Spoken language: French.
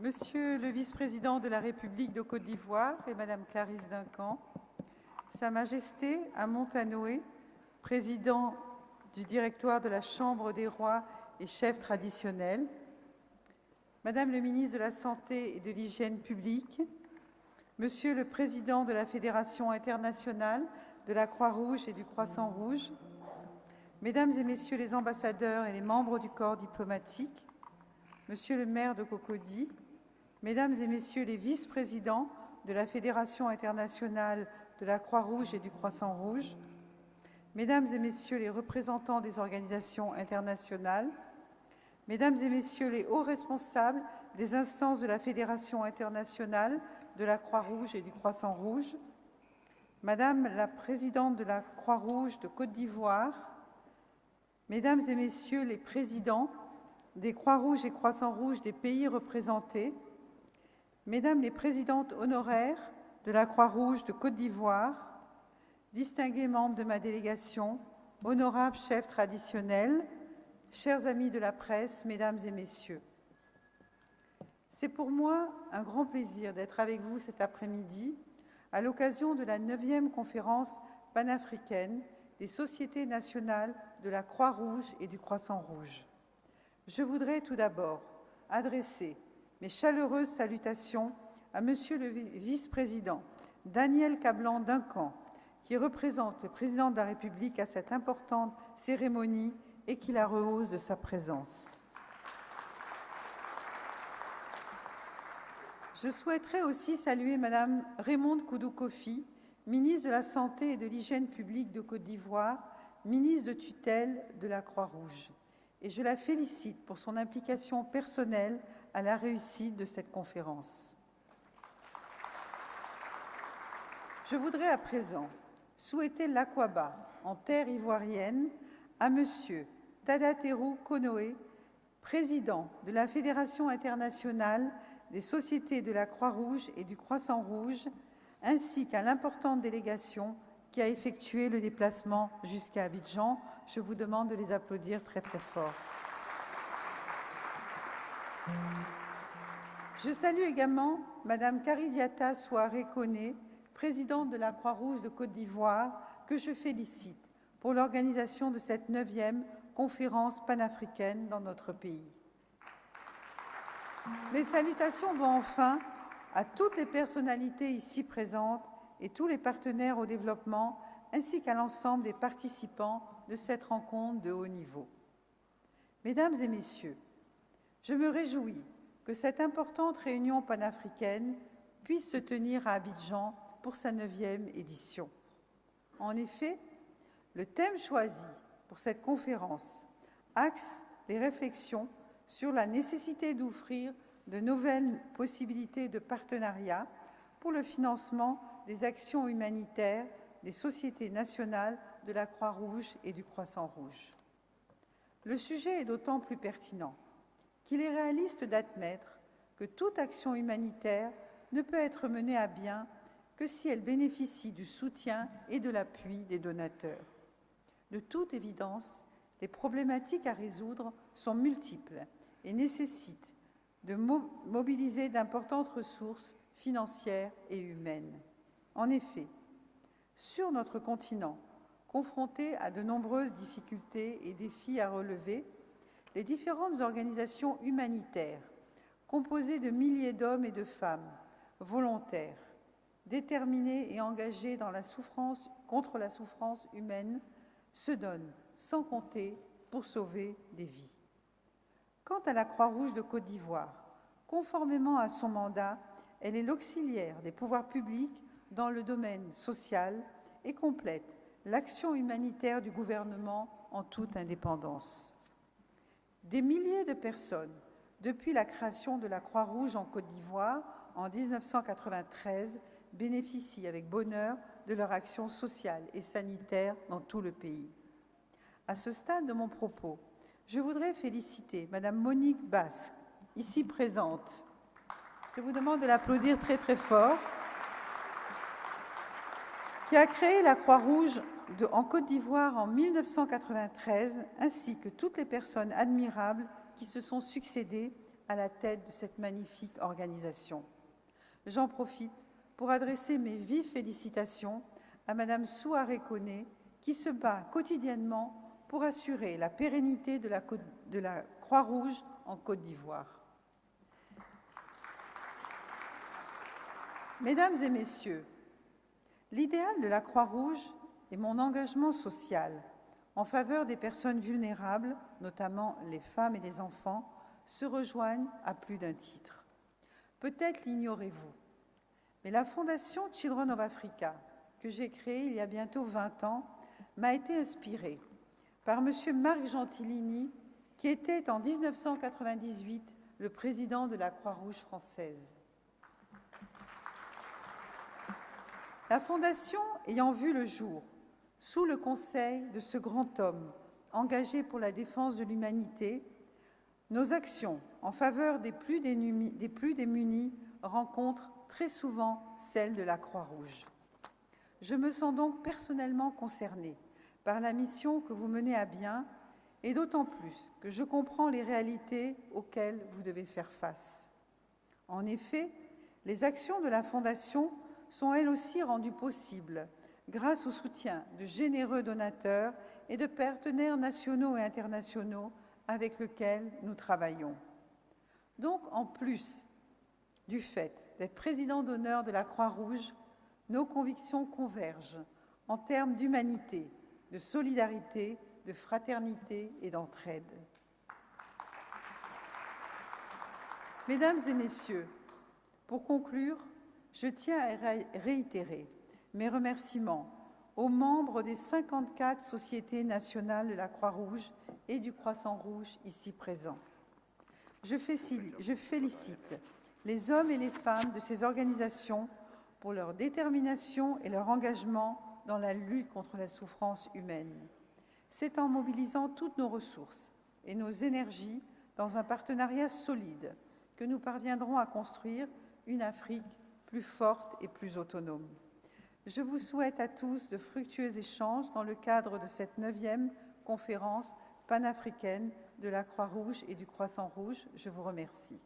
Monsieur le vice-président de la République de Côte d'Ivoire et Madame Clarisse Duncan, Sa Majesté Amonte Noé, président du directoire de la Chambre des rois et chef traditionnel, Madame le ministre de la Santé et de l'Hygiène publique, Monsieur le président de la Fédération internationale de la Croix-Rouge et du Croissant-Rouge, Mesdames et Messieurs les ambassadeurs et les membres du corps diplomatique, Monsieur le maire de Cocody, Mesdames et Messieurs les vice-présidents de la Fédération internationale de la Croix-Rouge et du Croissant-Rouge, Mesdames et Messieurs les représentants des organisations internationales, Mesdames et Messieurs les hauts responsables des instances de la Fédération internationale de la Croix-Rouge et du Croissant-Rouge, Madame la présidente de la Croix-Rouge de Côte d'Ivoire, Mesdames et Messieurs les présidents des Croix-Rouges et Croissant-Rouge des pays représentés, Mesdames les présidentes honoraires de la Croix-Rouge de Côte d'Ivoire, distingués membres de ma délégation, honorables chefs traditionnels, chers amis de la presse, Mesdames et Messieurs. C'est pour moi un grand plaisir d'être avec vous cet après-midi à l'occasion de la 9e conférence panafricaine des sociétés nationales de la Croix-Rouge et du Croissant-Rouge. Je voudrais tout d'abord adresser mes chaleureuses salutations à Monsieur le vice-président Daniel Kablan-Duncan, qui représente le président de la République à cette importante cérémonie et qui la rehausse de sa présence. Je souhaiterais aussi saluer Madame Raymonde Koudou Kofi, ministre de la Santé et de l'Hygiène publique de Côte d'Ivoire, ministre de tutelle de la Croix-Rouge. Et je la félicite pour son implication personnelle à la réussite de cette conférence. Je voudrais à présent souhaiter l'Akwaba en terre ivoirienne à Monsieur Tadaterou Konoé, président de la Fédération internationale des sociétés de la Croix-Rouge et du Croissant-Rouge, ainsi qu'à l'importante délégation qui a effectué le déplacement jusqu'à Abidjan. Je vous demande de les applaudir très très fort. Je salue également Madame Karidiata Souaré Koné, présidente de la Croix-Rouge de Côte d'Ivoire, que je félicite pour l'organisation de cette 9e conférence panafricaine dans notre pays. Mes salutations vont enfin à toutes les personnalités ici présentes et tous les partenaires au développement, ainsi qu'à l'ensemble des participants de cette rencontre de haut niveau. Mesdames et Messieurs, je me réjouis que cette importante réunion panafricaine puisse se tenir à Abidjan pour sa 9e édition. En effet, le thème choisi pour cette conférence axe les réflexions sur la nécessité d'offrir de nouvelles possibilités de partenariat pour le financement des actions humanitaires des sociétés nationales de la Croix-Rouge et du Croissant-Rouge. Le sujet est d'autant plus pertinent qu'il est réaliste d'admettre que toute action humanitaire ne peut être menée à bien que si elle bénéficie du soutien et de l'appui des donateurs. De toute évidence, les problématiques à résoudre sont multiples et nécessitent de mobiliser d'importantes ressources financières et humaines. En effet, sur notre continent, confronté à de nombreuses difficultés et défis à relever, les différentes organisations humanitaires, composées de milliers d'hommes et de femmes, volontaires, déterminés et engagés dans la souffrance, contre la souffrance humaine, se donnent sans compter pour sauver des vies. Quant à la Croix-Rouge de Côte d'Ivoire, conformément à son mandat, elle est l'auxiliaire des pouvoirs publics dans le domaine social et complète l'action humanitaire du gouvernement en toute indépendance. Des milliers de personnes, depuis la création de la Croix-Rouge en Côte d'Ivoire en 1993, bénéficient avec bonheur de leur action sociale et sanitaire dans tout le pays. À ce stade de mon propos, Je voudrais féliciter Madame Monique Basse, ici présente. Je vous demande de l'applaudir très très fort, qui a créé la Croix-Rouge en Côte d'Ivoire en 1993, ainsi que toutes les personnes admirables qui se sont succédées à la tête de cette magnifique organisation. J'en profite pour adresser mes vives félicitations à Madame Souaré Koné, qui se bat quotidiennement pour assurer la pérennité de la Croix-Rouge en Côte d'Ivoire. Mesdames et messieurs, l'idéal de la Croix-Rouge et mon engagement social en faveur des personnes vulnérables, notamment les femmes et les enfants, se rejoignent à plus d'un titre. Peut-être l'ignorez-vous, mais la Fondation Children of Africa, que j'ai créée il y a bientôt 20 ans, m'a été inspirée par M. Marc Gentilini, qui était en 1998 le président de la Croix-Rouge française. La Fondation ayant vu le jour, sous le conseil de ce grand homme engagé pour la défense de l'humanité, nos actions en faveur des plus démunis rencontrent très souvent celles de la Croix-Rouge. Je me sens donc personnellement concernée par la mission que vous menez à bien, et d'autant plus que je comprends les réalités auxquelles vous devez faire face. En effet, les actions de la Fondation sont elles aussi rendues possibles grâce au soutien de généreux donateurs et de partenaires nationaux et internationaux avec lesquels nous travaillons. Donc, en plus du fait d'être président d'honneur de la Croix-Rouge, nos convictions convergent en termes d'humanité, de solidarité, de fraternité et d'entraide. Mesdames et messieurs, pour conclure, je tiens à réitérer mes remerciements aux membres des 54 sociétés nationales de la Croix-Rouge et du Croissant-Rouge ici présents. Je félicite les hommes et les femmes de ces organisations pour leur détermination et leur engagement dans la lutte contre la souffrance humaine. C'est en mobilisant toutes nos ressources et nos énergies dans un partenariat solide que nous parviendrons à construire une Afrique plus forte et plus autonome. Je vous souhaite à tous de fructueux échanges dans le cadre de cette 9e conférence panafricaine de la Croix-Rouge et du Croissant-Rouge. Je vous remercie.